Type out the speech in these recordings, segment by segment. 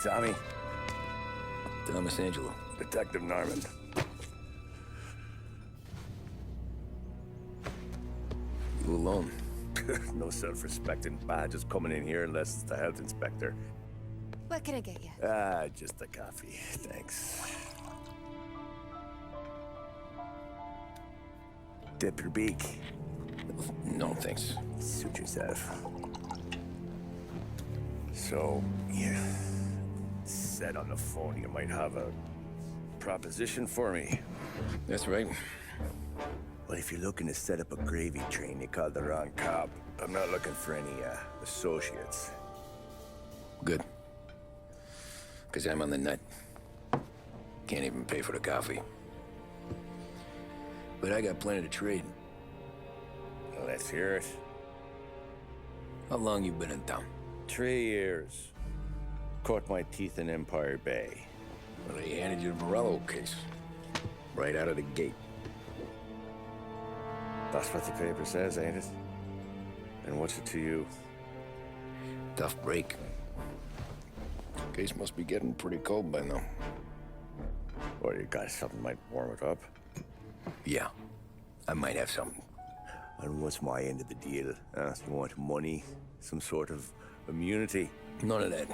Tommy. Thomas Angelo. Detective Norman. You alone? No self-respecting badges coming in here unless it's the health inspector. What can I get you? Just a coffee. Thanks. Dip your beak. No, thanks. Suit yourself. So, you said on the phone you might have a proposition for me. That's right. Well, if you're looking to set up a gravy train, you called the wrong cop. I'm not looking for any, associates. Good. Because I'm on the nut. Can't even pay for the coffee. But I got plenty to trade. Well, let's hear it. How long you been in town? 3 years. Caught my teeth in Empire Bay. Well, they handed you the Morello case. Right out of the gate. That's what the paper says, ain't it? And what's it to you? Tough break. Case must be getting pretty cold by now. Or you got something might warm it up? Yeah, I might have something. And what's my end of the deal? You want money? Some sort of immunity? None of that.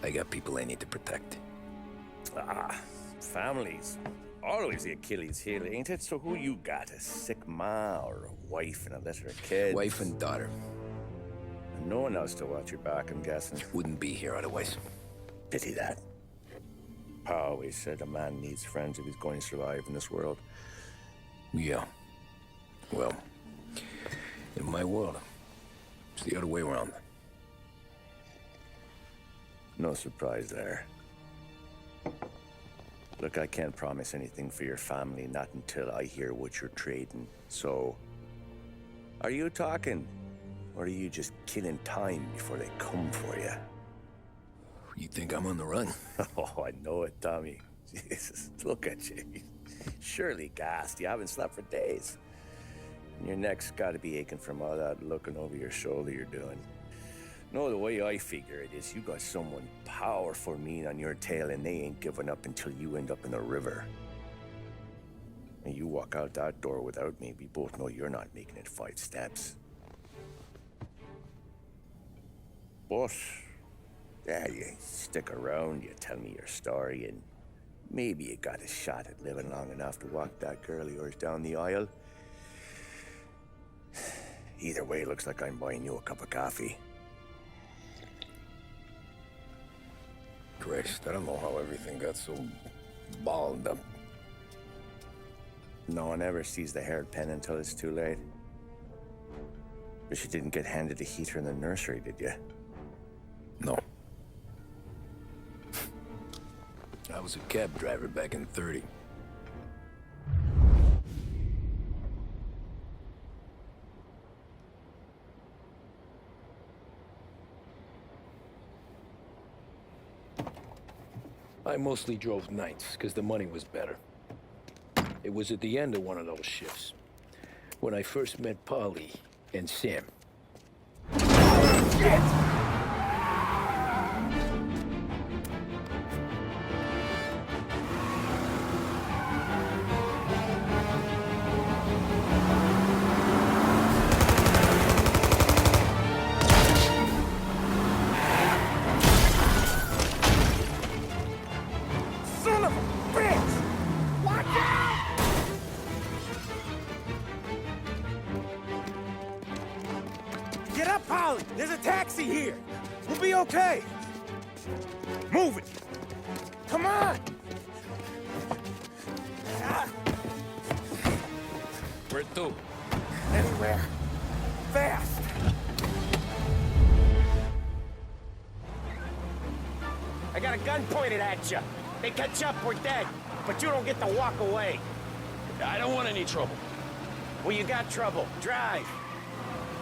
I got people I need to protect. Families. Always the Achilles heel, ain't it? So who you got? A sick ma or a wife and a litter of kids? Wife and daughter. And no one else to watch your back, I'm guessing. Wouldn't be here otherwise. Pity that. Pa always said a man needs friends if he's going to survive in this world. Yeah. Well, in my world, it's the other way around. No surprise there. Look, I can't promise anything for your family, not until I hear what you're trading. So, are you talking? Or are you just killing time before they come for you? You think I'm on the run? Oh, I know it, Tommy. Jesus, look at you. Surely gassed. You haven't slept for days. And your neck's got to be aching from all that looking over your shoulder you're doing. No, the way I figure it is you got someone powerful mean on your tail and they ain't giving up until you end up in the river. And you walk out that door without me, we both know you're not making it 5 steps. But, yeah, you stick around, you tell me your story, and maybe you got a shot at living long enough to walk that girl of yours down the aisle. Either way, looks like I'm buying you a cup of coffee. Christ, I don't know how everything got so balled up. No one ever sees the hairpin until it's too late. But you didn't get handed a heater in the nursery, did you? No. I was a cab driver back in '30. I mostly drove nights, because the money was better. It was at the end of one of those shifts, when I first met Polly and Sam. Shit! Get up, Polly! There's a taxi here! We'll be okay! Move it! Come on! Where to? Anywhere. Fast! I got a gun pointed at you. They catch up, we're dead. But you don't get to walk away. I don't want any trouble. Well, you got trouble. Drive.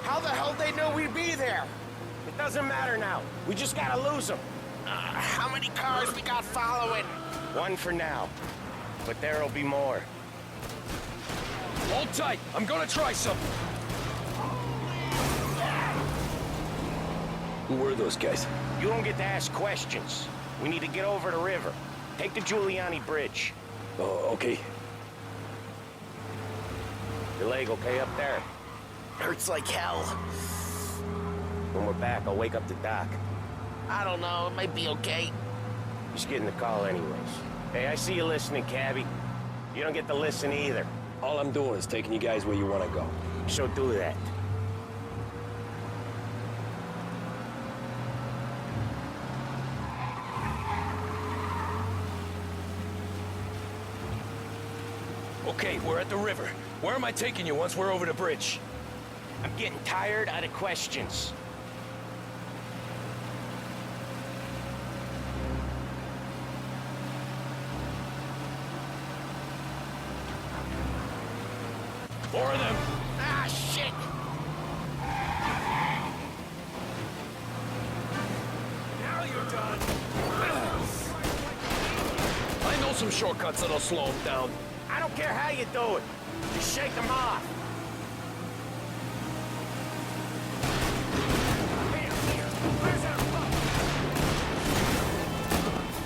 How the hell they know we'd be there? It doesn't matter now. We just gotta lose them. How many cars we got following? 1 for now. But there'll be more. Hold tight. I'm gonna try something. Who were those guys? You don't get to ask questions. We need to get over the river. Take the Giuliani Bridge. Oh, okay. Your leg okay up there? Hurts like hell. When we're back, I'll wake up the doc. I don't know, it might be okay. Just getting the call anyways. Hey, I see you listening, cabbie. You don't get to listen either. All I'm doing is taking you guys where you want to go. So do that. Okay, we're at the river. Where am I taking you once we're over the bridge? I'm getting tired of the questions. More of them. Ah, shit! Now you're done. I know some shortcuts that'll slow them down. I don't care how you do it. Just shake them off.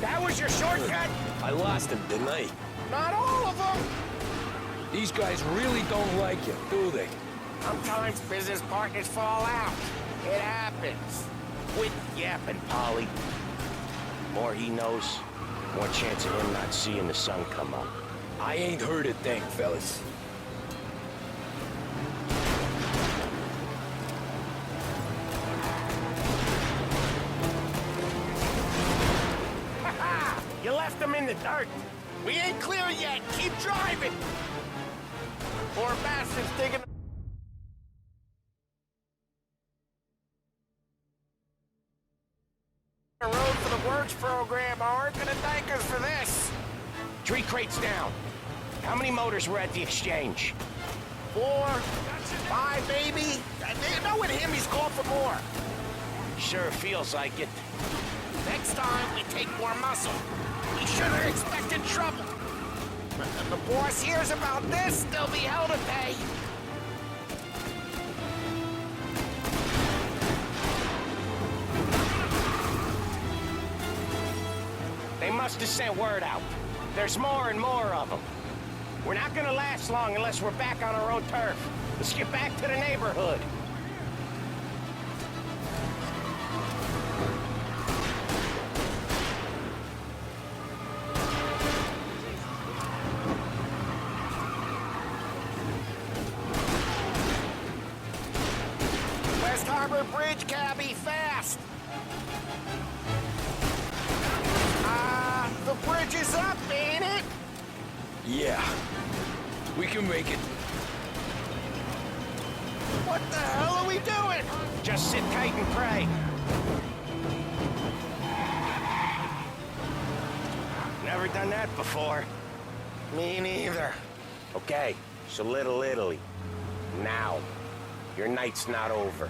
That was your shortcut? I lost him, didn't I? Not all of them. These guys really don't like you, do they? Sometimes business partners fall out. It happens. Quit yapping, Polly. More he knows, more chance of him not seeing the sun come up. I ain't heard a thing, fellas. You left them in the dirt. We ain't clear yet, keep driving! Poor bastards digging... The road for the works program aren't gonna thank us for this. Tree crates down. How many motors were at the exchange? 4, 5, maybe. You know with him, he's called for more. Sure feels like it. Next time, we take more muscle. We should have expected trouble. If the boss hears about this, there'll be hell to pay. They must have sent word out. There's more and more of them. We're not gonna last long unless we're back on our own turf. Let's get back to the neighborhood. West Harbor Bridge, cabbie, fast! The bridge is up, ain't it? Yeah. We can make it. What the hell are we doing? Just sit tight and pray. Never done that before. Me neither. Okay, so Little Italy. Now. Your night's not over.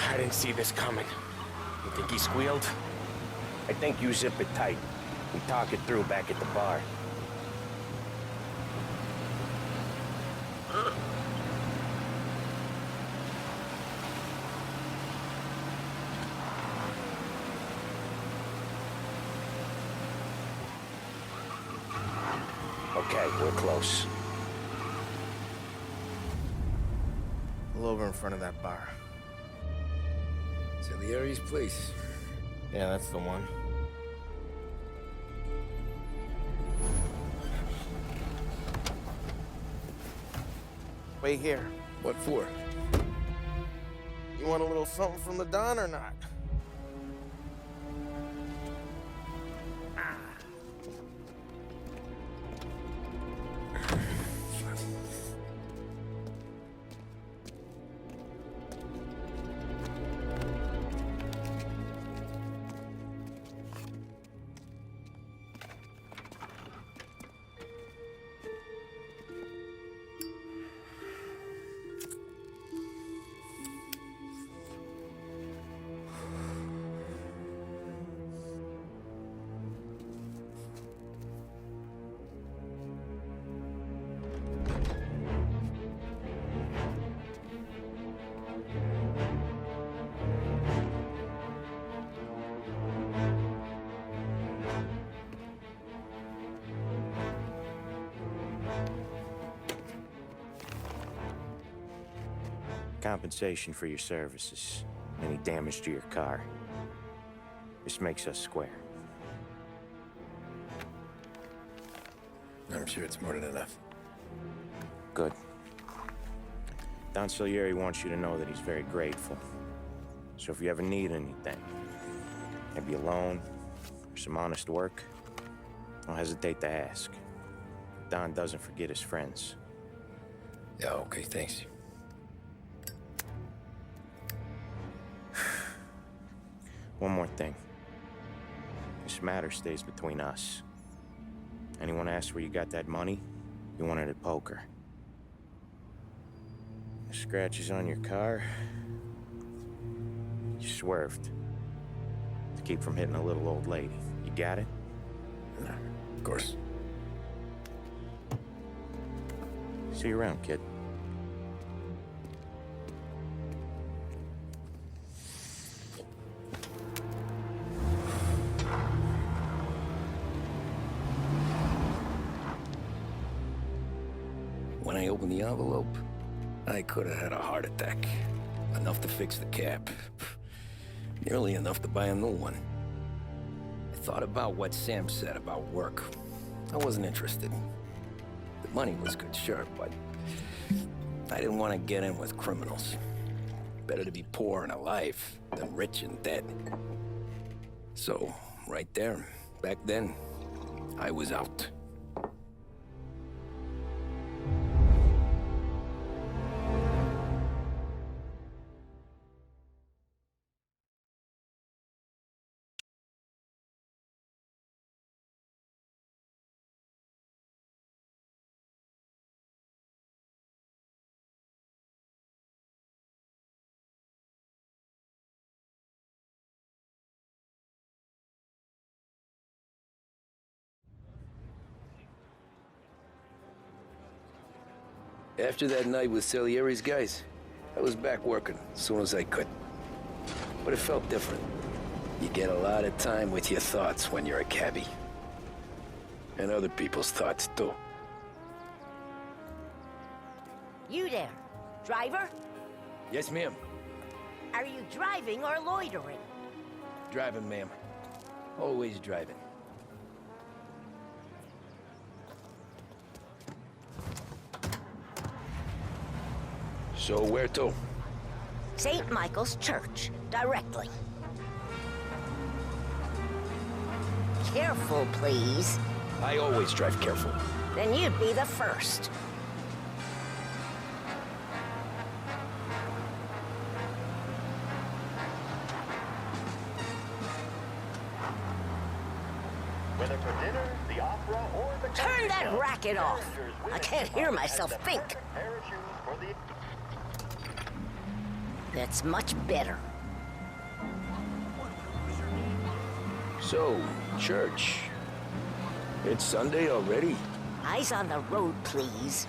I didn't see this coming. You think he squealed? I think you zip it tight. We talk it through back at the bar. Okay, we're close. Pull over in front of that bar. Salieri's place. Yeah, that's the one. Wait here. What for? You want a little something from the Don or not? Compensation for your services. Any damage to your car. This makes us square. I'm sure it's more than enough. Good. Don Salieri wants you to know that he's very grateful. So if you ever need anything, maybe a loan or some honest work, don't hesitate to ask. Don doesn't forget his friends. Yeah, okay, thanks. One more thing. This matter stays between us. Anyone asks where you got that money, you won it at poker. The scratches on your car, you swerved to keep from hitting a little old lady. You got it? Of course. See you around, kid. When I opened the envelope, I could have had a heart attack. Enough to fix the cap. Nearly enough to buy a new one. I thought about what Sam said about work. I wasn't interested. The money was good, sure, but I didn't want to get in with criminals. Better to be poor and alive than rich and dead. So, right there, back then, I was out. After that night with Salieri's guys, I was back working as soon as I could. But it felt different. You get a lot of time with your thoughts when you're a cabbie. And other people's thoughts, too. You there, driver? Yes, ma'am. Are you driving or loitering? Driving, ma'am. Always driving. So where to? St. Michael's Church, directly. Careful, please. I always drive careful. Then you'd be the first. Whether for dinner, the opera, or the Turn that racket off. I can't hear myself think. pair of shoes for the That's much better. So, church. It's Sunday already? Eyes on the road, please.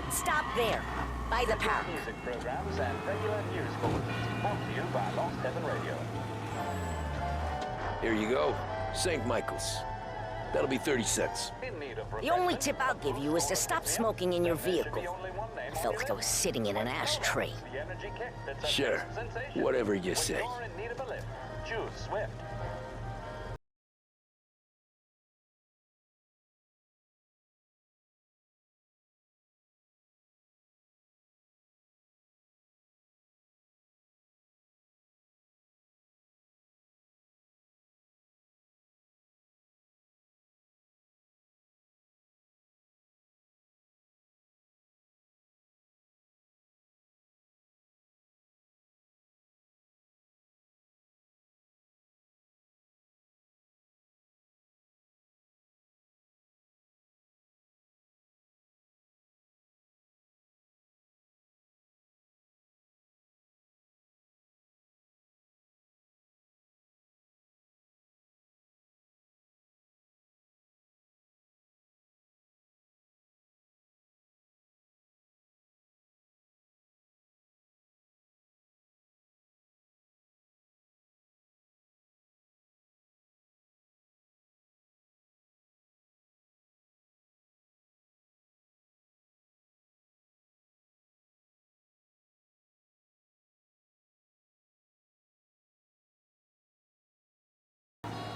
Stop there, by the park. music programs and regular news bulletins brought to you by Lost Heaven Radio. Here you go. St. Michael's. That'll be 30 cents. In need of The only tip I'll give you is to stop smoking in your There should vehicle. be only one name I felt like I was sitting in an ashtray. The energy kick that's a Sure. sensation. Whatever you When say. you're in need of a lift, choose Swift.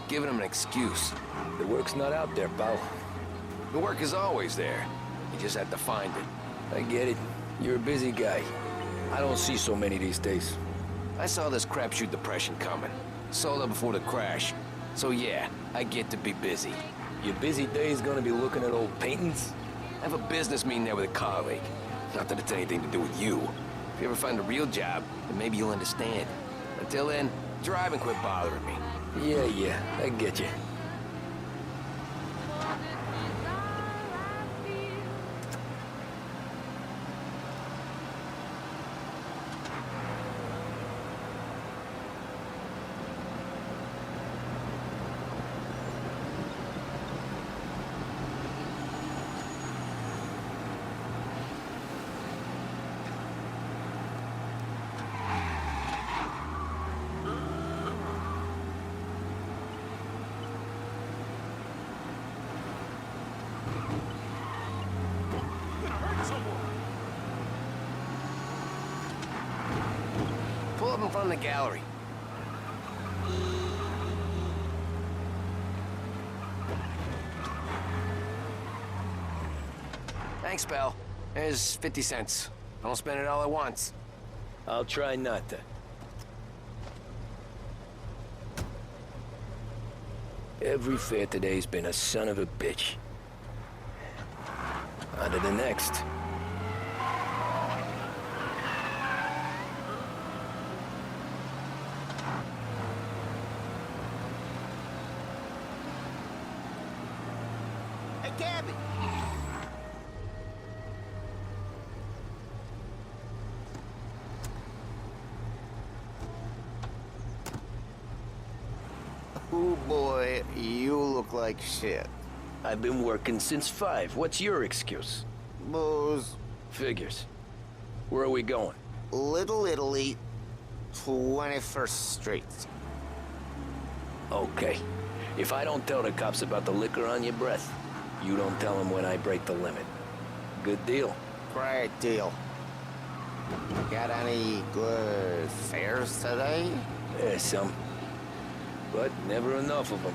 giving him an excuse. The work's not out there, pal. The work is always there. You just have to find it. I get it. You're a busy guy. I don't see so many these days. I saw this crapshoot depression coming. Sold up before the crash. So yeah, I get to be busy. Your busy day's gonna be looking at old paintings? I have a business meeting there with a colleague. Not that it's anything to do with you. If you ever find a real job, then maybe you'll understand. Until then, drive and quit bothering me. Yeah, I get you. Pull up in front of the gallery. Thanks, pal. There's 50 cents. Don't spend it all at once. I'll try not to. Every fare today's been a son of a bitch. On to the next. Hey, Gabby! Oh boy, you look like shit. I've been working since 5. What's your excuse? Booze. Figures. Where are we going? Little Italy, 21st Street. Okay. If I don't tell the cops about the liquor on your breath, you don't tell them when I break the limit. Good deal. Great deal. Got any good fares today? Some. But never enough of them.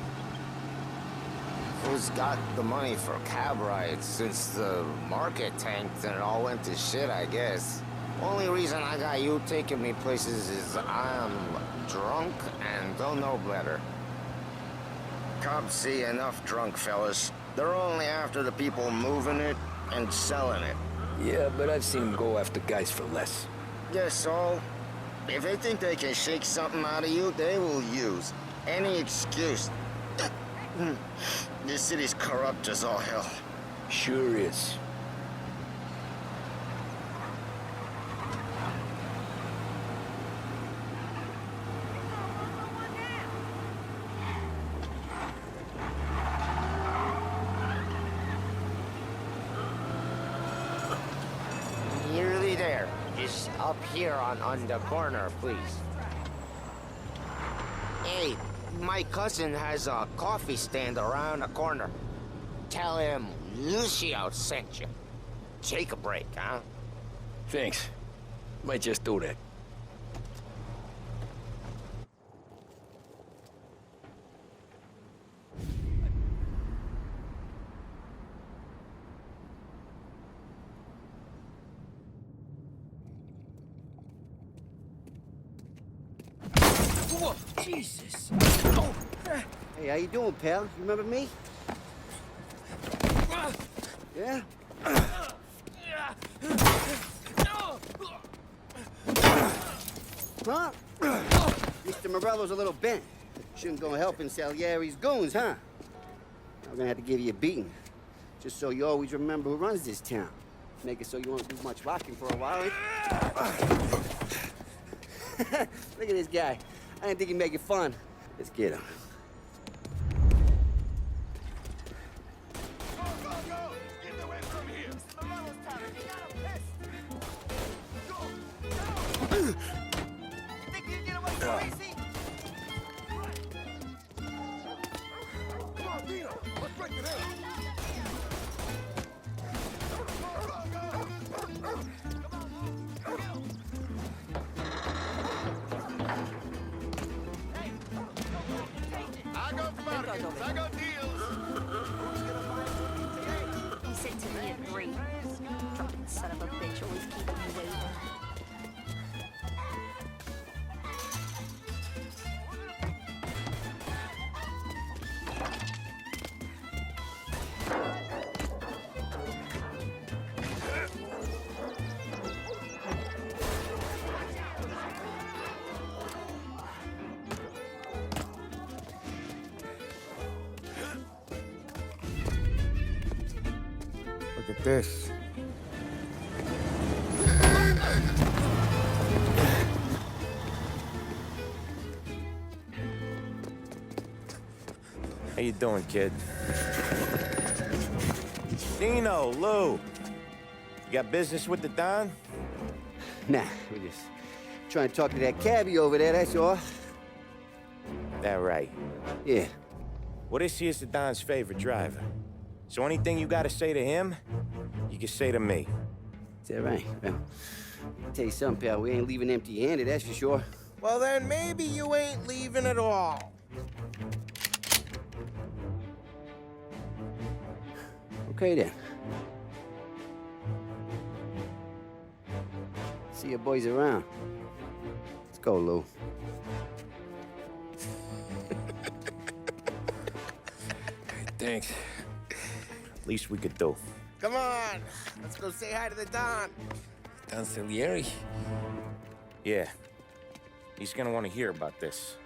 Who's got the money for cab rides since the market tanked and it all went to shit, I guess? Only reason I got you taking me places is I'm drunk and don't know better. Cops see enough drunk fellas. They're only after the people moving it and selling it. Yeah, but I've seen them go after guys for less. Yes, so if they think they can shake something out of you, they will use any excuse. This city's corrupt as all hell. Sure is. Nearly there. Just up here on the corner, please. Hey, my cousin has a coffee stand around the corner. Tell him Lucio sent you. Take a break, huh? Thanks. Might just do that. Whoa, Jesus. Hey, how you doing, pal? You remember me? Yeah? Huh? Mr. Morello's a little bent. Shouldn't go helping Salieri's goons, huh? I'm gonna have to give you a beating. Just so you always remember who runs this town. Make it so you won't do much rocking for a while. Look at this guy. I didn't think he'd make it fun. Let's get him. cars over here. I got deals. He said to me, agree. Fucking son of a bitch, always keeping me waiting. Look at this. How you doing, kid? Dino, Lou. You got business with the Don? Nah, we're just trying to talk to that cabbie over there, that's all. That right. Yeah. Well, this here's the Don's favorite driver. So anything you gotta say to him, you can say to me. Is that right? Well, I'll tell you something, pal. We ain't leaving empty-handed, that's for sure. Well, then maybe you ain't leaving at all. Okay, then. See your boys around. Let's go, Lou. Thanks. Least we could do. Come on, let's go say hi to the Don. Don Salieri? Yeah. He's gonna want to hear about this.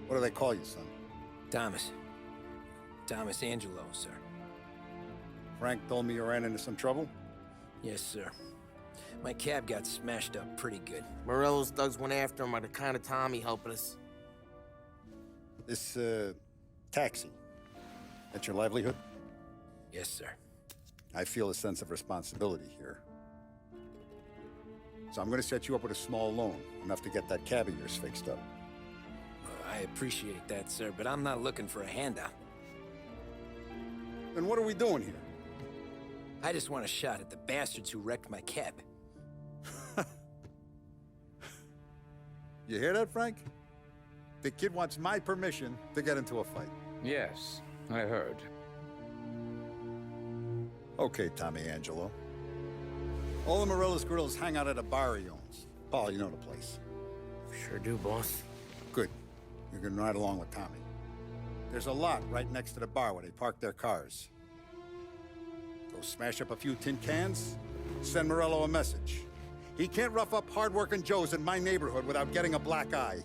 What do they call you, son? Thomas. Thomas Angelo, sir. Frank told me you ran into some trouble? Yes, sir. My cab got smashed up pretty good. Morello's thugs went after him on account of Tommy helping us. This, taxi, that's your livelihood? Yes, sir. I feel a sense of responsibility here. So I'm gonna set you up with a small loan, enough to get that cab of yours fixed up. I appreciate that, sir, but I'm not looking for a handout. Then what are we doing here? I just want a shot at the bastards who wrecked my cab. You hear that, Frank? The kid wants my permission to get into a fight. Yes, I heard. Okay, Tommy Angelo. All the Morello's girls hang out at a bar he owns. Paul, you know the place. Sure do, boss. Good. You can ride along with Tommy. There's a lot right next to the bar where they park their cars. Go smash up a few tin cans, send Morello a message. He can't rough up hard-working Joes in my neighborhood without getting a black eye.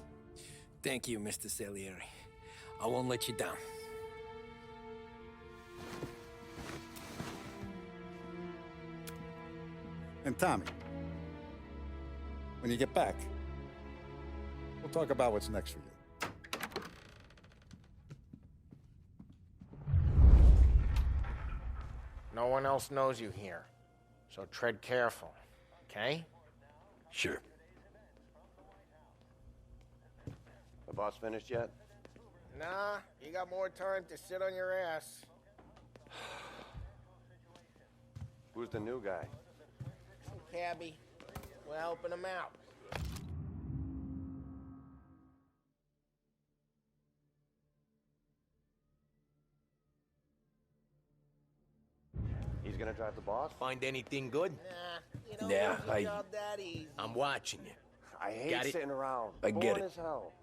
Thank you, Mr. Salieri. I won't let you down. And Tommy, when you get back, we'll talk about what's next for you. No one else knows you here, so tread careful, okay? Sure. The boss finished yet? Nah, you got more time to sit on your ass. Who's the new guy? Some cabbie. We're helping him out. He's gonna drive the boss? Find anything good? Nah, you don't want the job that easy. I'm watching you. I hate Got it? sitting around. I get Boring it. as hell.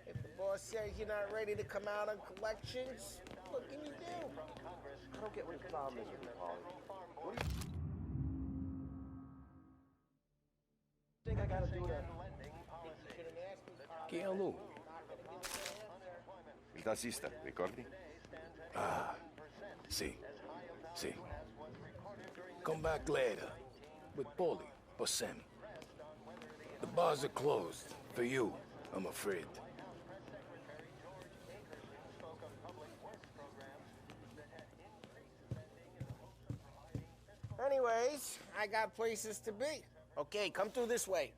If the boss says you're not ready to come out on collections, what can you do? I don't get what the problem is with you, Polly. What do you think I gotta do that? Que é louco? El taxista, ricordi? Ah, see. Come back later. With Polly or Sam. The bars are closed. For you, I'm afraid. Anyways, I got places to be. Okay, come through this way.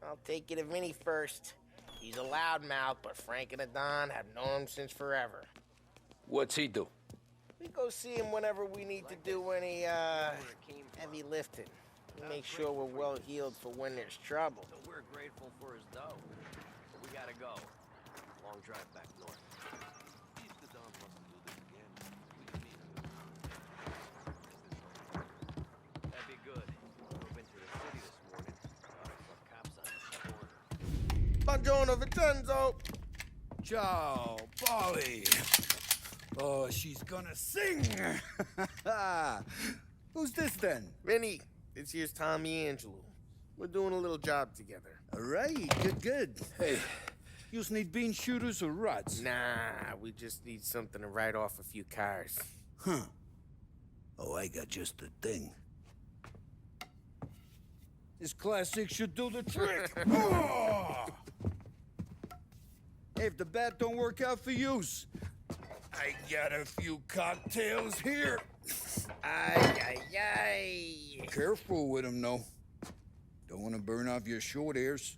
I'll take you to Vinny first. He's a loudmouth, but Frank and the Don have known him since forever. What's he do? We go see him whenever we need to do any, heavy lifting. Make sure we're well healed for when there's trouble. So we're grateful for his dough. But we gotta go. Long drive back north. That'd be good. We've been to the city this morning. Cops on the corner. Buongiorno, Vincenzo. Ciao, Polly. Oh, she's gonna sing. Who's this then? Vinny, this here's Tommy Angelo. We're doing a little job together. All right, good. Hey, you need bean shooters or rods? Nah, we just need something to write off a few cars. Huh. Oh, I got just the thing. This classic should do the trick. Oh! Hey, if the bat don't work out for yous, I got a few cocktails here. Ay. Careful with them, though. Don't want to burn off your short hairs.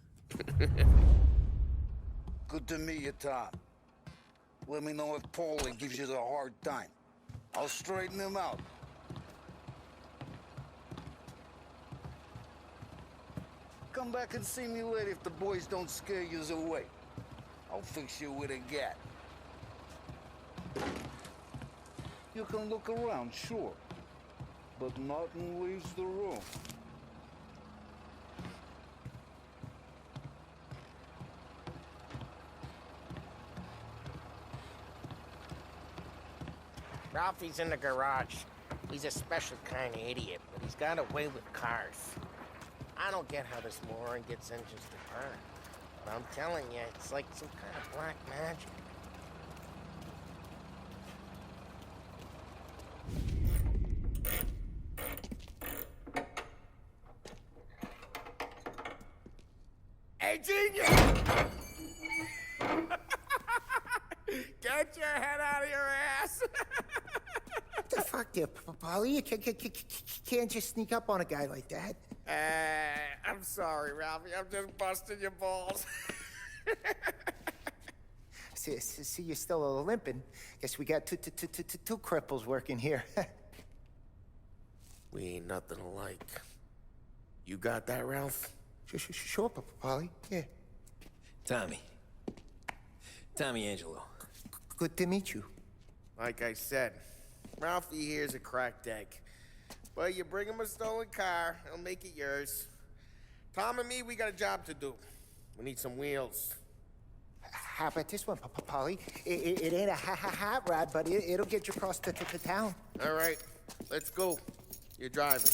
Good to meet you, Tom. Let me know if Paulie gives you the hard time. I'll straighten him out. Come back and see me later if the boys don't scare yous away. I'll fix you with a gat. You can look around, sure, but nothing leaves the room. Ralphie's in the garage. He's a special kind of idiot, but he's got a way with cars. I don't get how this moron gets engines to burn. But I'm telling you, it's like some kind of black magic. Hey, genius! Get your head out of your ass! What the fuck there, Polly? You can't just sneak up on a guy like that. I'm sorry, Ralphie. I'm just busting your balls. See, you're still limping. Guess we got two cripples working here. We ain't nothing alike. You got that, Ralph? Sure, Polly. Yeah. Tommy Angelo. Good to meet you. Like I said, Ralphie here's a cracked egg. But you bring him a stolen car, he'll make it yours. Tom and me, we got a job to do. We need some wheels. How about this one, Polly? It ain't a hot rod, but it'll get you across to town. All right, let's go. You're driving.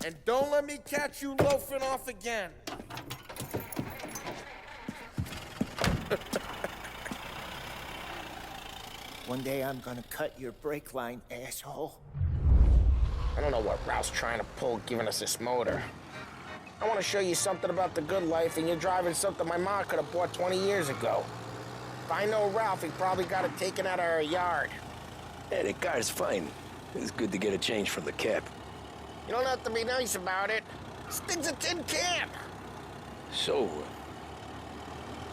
And don't let me catch you loafing off again. One day I'm gonna cut your brake line, asshole. I don't know what Ralph's trying to pull giving us this motor. I want to show you something about the good life, and you're driving something my mom could have bought 20 years ago. If I know Ralph, he probably got it taken out of our yard. Hey, the car's fine. It's good to get a change from the cab. You don't have to be nice about it. This thing's a tin can. So,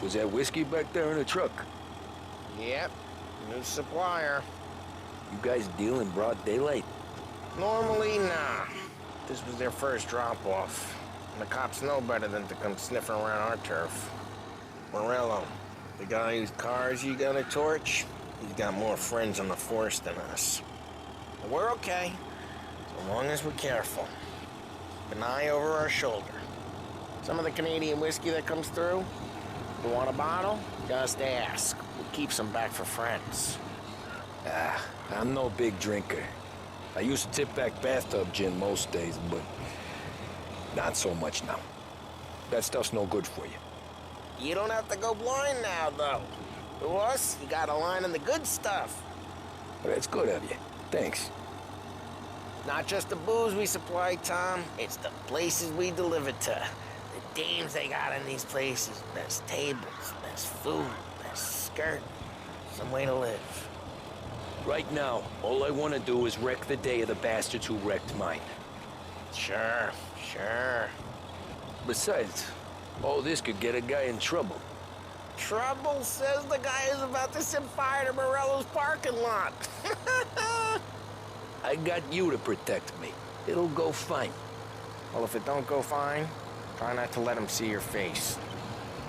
was that whiskey back there in the truck? Yep, new supplier. You guys deal in broad daylight? Normally, nah. This was their first drop-off. And the cops know better than to come sniffing around our turf. Morello, the guy whose cars you got a torch, he's got more friends on the force than us. But we're okay, so long as we're careful. Keep an eye over our shoulder. Some of the Canadian whiskey that comes through, you want a bottle? Just ask. We'll keep some back for friends. I'm no big drinker. I used to tip back bathtub gin most days, but not so much now. That stuff's no good for you. You don't have to go blind now, though. To us, you got a line on the good stuff. Well, that's good of you. Thanks. Not just the booze we supply, Tom. It's the places we deliver to. The dames they got in these places. Best tables, best food, best skirt. Some way to live. Right now, all I want to do is wreck the day of the bastards who wrecked mine. Sure. Besides, all this could get a guy in trouble. Trouble says the guy is about to set fire to Morello's parking lot. I got you to protect me. It'll go fine. Well, if it don't go fine, try not to let him see your face.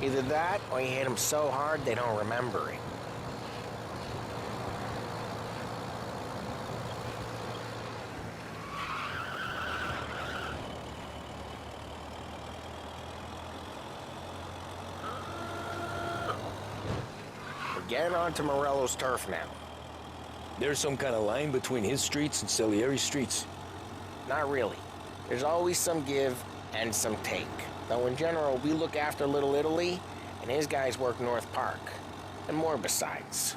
Either that, or you hit him so hard they don't remember it. We're getting onto Morello's turf now. There's some kind of line between his streets and Salieri's streets? Not really. There's always some give and some take. Though in general, we look after Little Italy, and his guys work North Park. And more besides.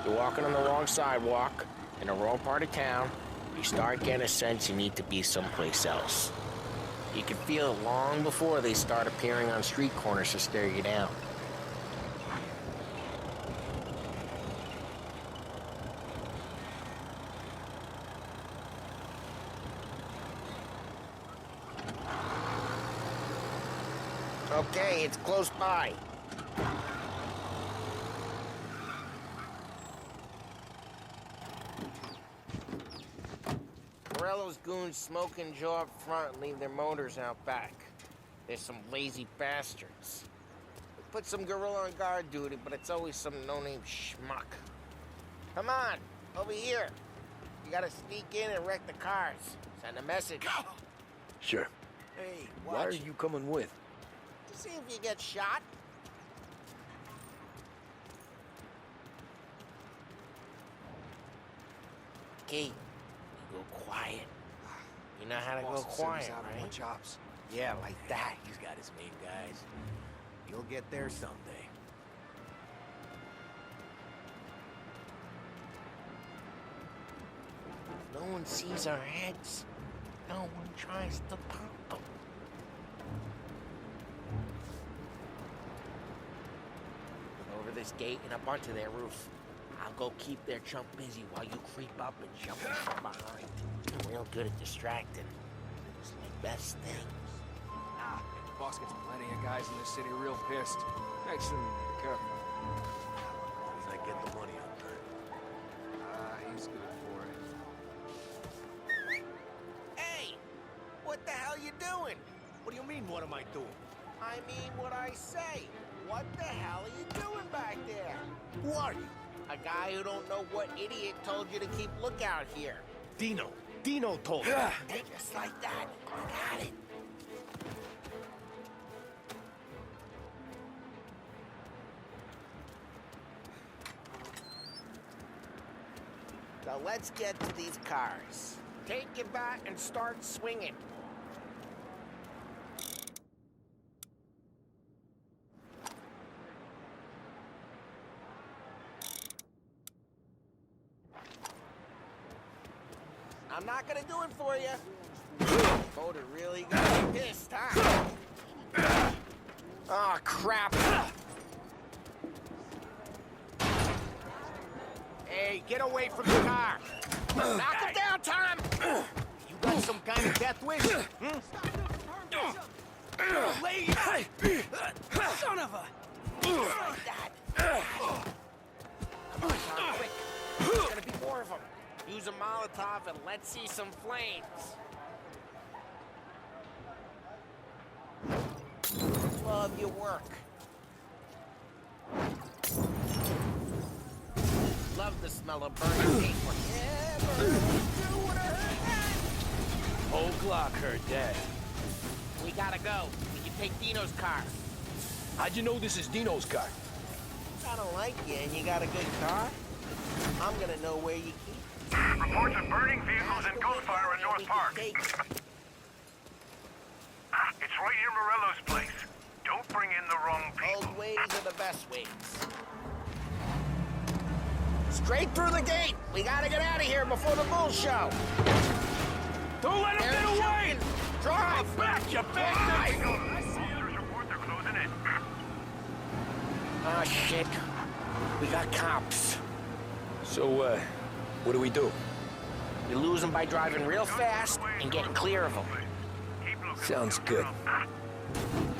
You're walking on the wrong sidewalk, in the wrong part of town, you start getting a sense you need to be someplace else. You can feel it long before they start appearing on street corners to stare you down. Okay, it's close by. Morello's goons smoke and jaw up front and leave their motors out back. They're some lazy bastards. We put some gorilla on guard duty, but it's always some no-name schmuck. Come on, over here. You gotta sneak in and wreck the cars. Send a message. Sure. Hey, Why are you coming with? To see if you get shot. Key, you go quiet. You know how to go quiet, right? Chops. Yeah, like that. He's got his main guys. You'll get there someday. No one sees our heads. No one tries to pop them. Over this gate and up onto their roof. I'll go keep their chump busy while you creep up and jump from behind. I'm real good at distracting. It's my best thing. The boss gets plenty of guys in this city real pissed. Makes them careful. As I get the money up there. He's good for it. Hey! What the hell you doing? What do you mean, what am I doing? I mean what I say. What the hell are you doing back there? Who are you? A guy who don't know what idiot told you to keep lookout here. Dino. Dino told me. Just like that. I got it. Now let's get to these cars. Take your bat and start swinging. I'm not gonna do it for you. Motor really gonna be pissed, huh? Oh, crap. Hey, get away from the car. Knock it down, Tom! You got some kind of death wish? Lady! Son of a... Like that. Come on, Tom, quick. There's gonna be more of them. Use a Molotov and let's see some flames. Love your work. Love the smell of burning paper. Whole Glock heard that. We gotta go. We can take Dino's car. How'd you know this is Dino's car? I don't like you and you got a good car. I'm gonna know where you keep. Reports of burning vehicles and gunfire in North Park. It's right near Morello's place. Don't Don't bring in the wrong people. Old ways are the best ways. Straight through the gate. We gotta get out of here before the bull show. Don't let him get away! Drive! Back, you bastard! Officers report they're closing in. Oh, shit. We got cops. So, what do we do? You lose them by driving real fast and getting clear of them. Sounds good.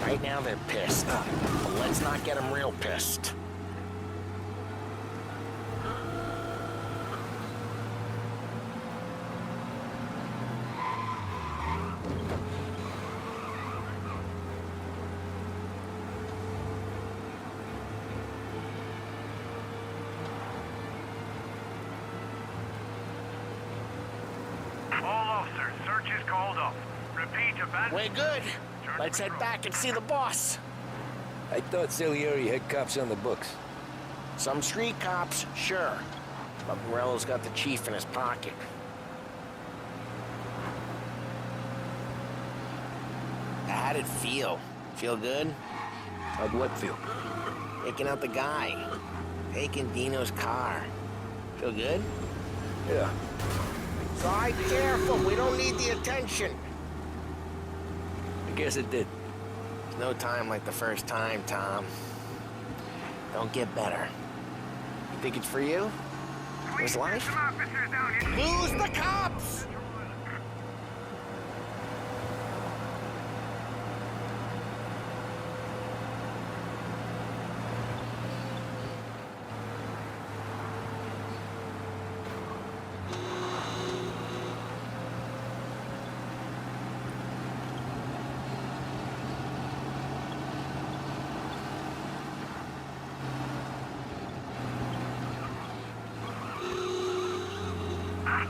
Right now they're pissed. But let's not get them real pissed. All officers, search is called off. Repeat, abandoned. We're good. Let's head back and see the boss. I thought Salieri had cops on the books. Some street cops, sure. But Morello's got the chief in his pocket. How'd it feel? Feel good? How'd what feel? Taking out the guy. Taking Dino's car. Feel good? Yeah. Drive careful. We don't need the attention. I guess it did. There's no time like the first time, Tom. Don't get better. You think it's for you? His life? Lose the cops!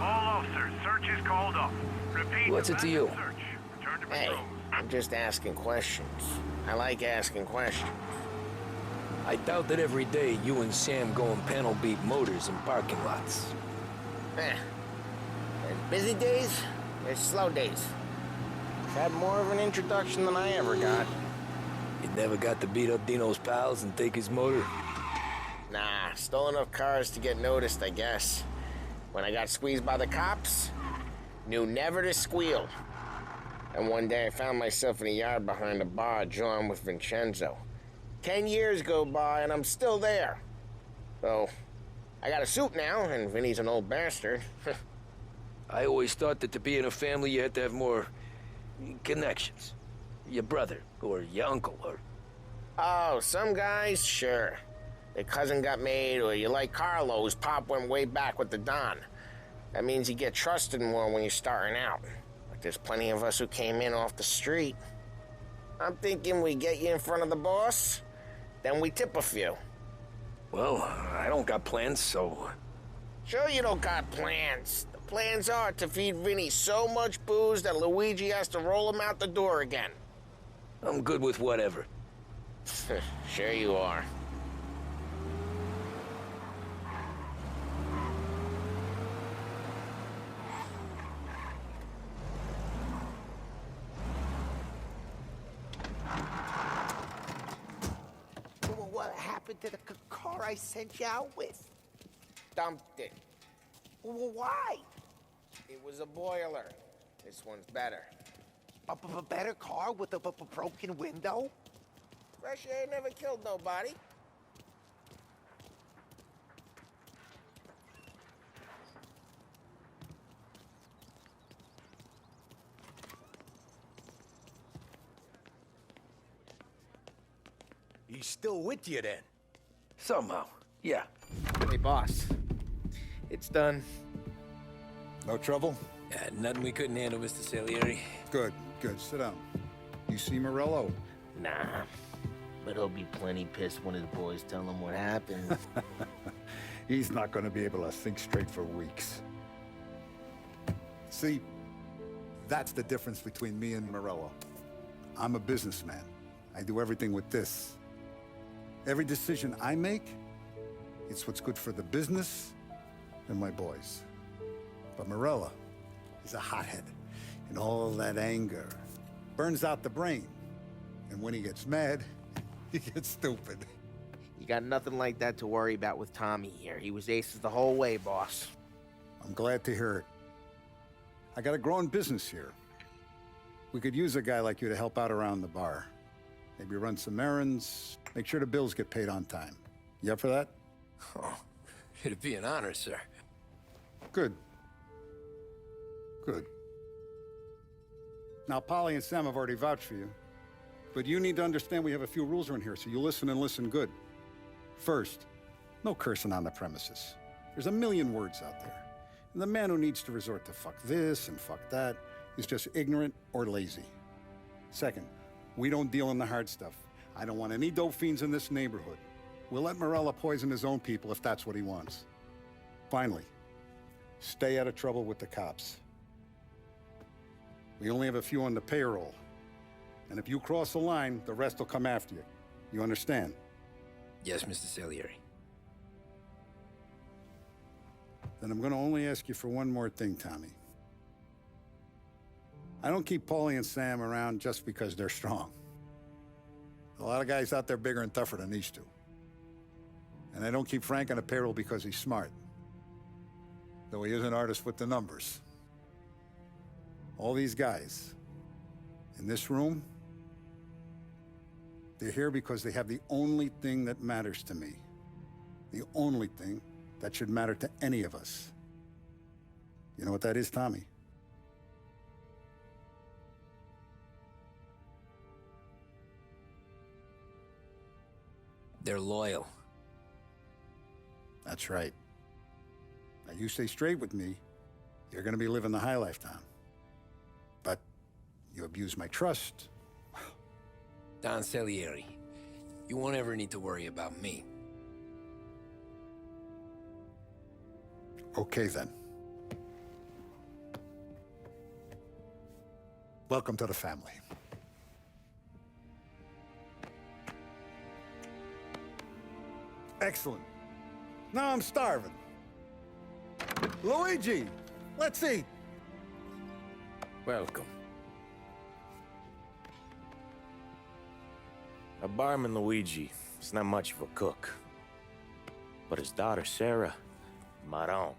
All officers, search is called off. Repeat, What's it to you? search. Return to Hey, patrol. I'm just asking questions. I like asking questions. I doubt that every day you and Sam go and panel beat motors in parking lots. There's busy days, there's slow days. Had more of an introduction than I ever got. You never got to beat up Dino's pals and take his motor? Nah, stole enough cars to get noticed, I guess. When I got squeezed by the cops, knew never to squeal. And one day I found myself in a yard behind a bar drawn with Vincenzo. 10 years go by and I'm still there. So, I got a suit now, and Vinny's an old bastard. I always thought that to be in a family you had to have more connections. Your brother, or your uncle, or... Oh, some guys, sure. Their cousin got made, or you like Carlo's pop went way back with the Don. That means you get trusted more when you're starting out. But there's plenty of us who came in off the street. I'm thinking we get you in front of the boss, then we tip a few. Well, I don't got plans, so... Sure you don't got plans. The plans are to feed Vinny so much booze that Luigi has to roll him out the door again. I'm good with whatever. Sure you are. What happened to the car I sent you out with? Dumped it. Why? It was a boiler. This one's better. A better car with a broken window? Fresh air never killed nobody. He's still with you then? Somehow, yeah. Hey, boss. It's done. No trouble? Yeah, nothing we couldn't handle, Mr. Salieri. Good, good. Sit down. You see Morello? Nah. But he'll be plenty pissed when his boys tell him what happened. He's not going to be able to think straight for weeks. See, that's the difference between me and Morello. I'm a businessman. I do everything with this. Every decision I make, it's what's good for the business and my boys. But Morello is a hothead, and all that anger burns out the brain. And when he gets mad, he gets stupid. You got nothing like that to worry about with Tommy here. He was aces the whole way, boss. I'm glad to hear it. I got a growing business here. We could use a guy like you to help out around the bar. Maybe run some errands, make sure the bills get paid on time. You up for that? Oh, it'd be an honor, sir. Good. Good. Now, Polly and Sam have already vouched for you. But you need to understand we have a few rules around here, so you listen and listen good. First, no cursing on the premises. There's a million words out there. And the man who needs to resort to fuck this and fuck that is just ignorant or lazy. Second, we don't deal in the hard stuff. I don't want any dope fiends in this neighborhood. We'll let Morella poison his own people if that's what he wants. Finally, stay out of trouble with the cops. We only have a few on the payroll. And if you cross the line, the rest will come after you. You understand? Yes, Mr. Salieri. Then I'm gonna only ask you for one more thing, Tommy. I don't keep Paulie and Sam around just because they're strong. A lot of guys out there bigger and tougher than these two. And I don't keep Frank on the payroll because he's smart. Though he is an artist with the numbers. All these guys in this room, they're here because they have the only thing that matters to me. The only thing that should matter to any of us. You know what that is, Tommy? They're loyal. That's right. Now you stay straight with me, you're gonna be living the high life, Tom. But you abuse my trust. Don Salieri, you won't ever need to worry about me. Okay, then. Welcome to the family. Excellent. Now I'm starving. Luigi, let's eat. Welcome. Our barman Luigi is not much of a cook. But his daughter Sarah, Maron.